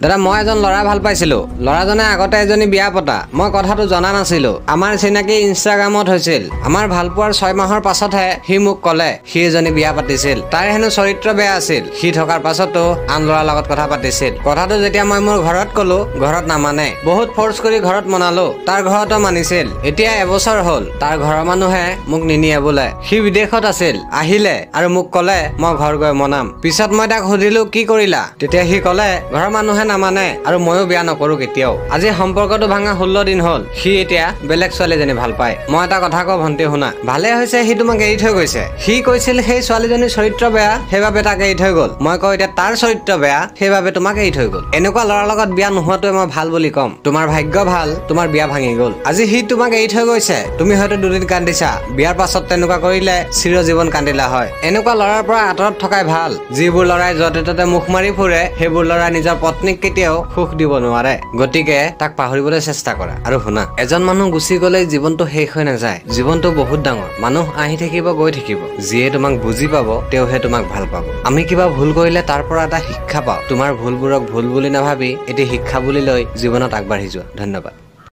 দাদা মই এজন ল'ৰা ভাল পাইছিলো ল'ৰাজনে আগতে এজনী বিয়া পতা মই কথাটো জনা নাছিলো আমাৰ চিনাকি ইনষ্টাগ্ৰামত হৈছিল আমাৰ ভালপোৱাৰ 6 মাহৰ পাছতহে সি মোক ক'লে সি এজনী বিয়া পাতিছিল তাৰ হেনো চৰিত্ৰ বেয়া আছিল সি থকাৰ পাছতো আন ল'ৰাৰ লগত কথা পাতিছিল কথাটো যেতিয়া মই মোৰ ঘৰত ক'লো ঘৰত নামানে বহুত ফৰ্চ কৰি ঘৰত মনালো তাৰ ঘৰতো মানিছিল এতিয়া এবছৰ হ'ল তাৰ ঘৰৰ মানুহে মোক নিনিয়ে বোলে সি বিদেশত আছিল আহিলে আৰু মোক ক'লে মই ঘৰ গৈ মনাম পিছত মই তাক সুধিলো কি কৰিলা তেতিয়া সি ক'লে ঘৰৰ মানুহে নামানে আৰু ময়ো বিয়া নকৰো কেতিয়াও আজি সম্পৰ্কটো ভাঙা 16 দিন হ'ল সি এতিয়া বেলেগ ছোৱালীজনী ভাল পায় মই এটা কথা কওঁ ভন্টি শুনা ভালে হৈছে সি তোমাক এৰি থৈ গৈছে সি কৈছিল সেই ছোৱালীজনীৰ চৰিত্ৰ বেয়া সেইবাবে তাক এৰি থৈ গ'ল মই কওঁ এতিয়া তাৰ চৰিত্ৰ বেয়া সেইবাবে তোমাক এৰি থৈ গ'ল এনেকুৱা ল'ৰাৰ লগত বিয়া নোহোৱাটোৱে মই ভাল বুলি ক'ম তোমাৰ ভাগ্য ভাল তোমাৰ বিয়া ভাঙি গ'ল আজি সি তোমাক এৰি থৈ গৈছে তুমি হয়তো দুদিন কান্দিছা বিয়াৰ পাছত তেনেকুৱা কৰিলে চিৰজীৱন কান্দিলা হয় এনেকুৱা ল'ৰাৰ পৰা আঁতৰত থকাই ভাল যিবোৰ ল'ৰাই য'তে ত'তে মুখ মাৰি ফুৰে সেইবোৰ ল'ৰাই নিজৰ পত্নীক কেতিয়াও সুখ দিব নোৱাৰে গতিকে তাক পাহৰিবলৈ চেষ্টা কৰা আৰু শুনা এজন মানুহ গুচি গ'লে জীৱনটো শেষ হৈ নাযায় জীৱনটো বহুত ডাঙৰ মানুহ আহি থাকিব গৈ থাকিব যিয়ে তোমাক বুজি পাব তেওঁহে তোমাক ভাল পাব আমি কিবা ভুল কৰিলে তাৰ পৰা এটা শিক্ষা পাওঁ তোমাৰ ভুলবোৰক ভুল বুলি নাভাবি এটি শিক্ষা বুলি লৈ জীৱনত আগবাঢ়ি যোৱা ধন্যবাদ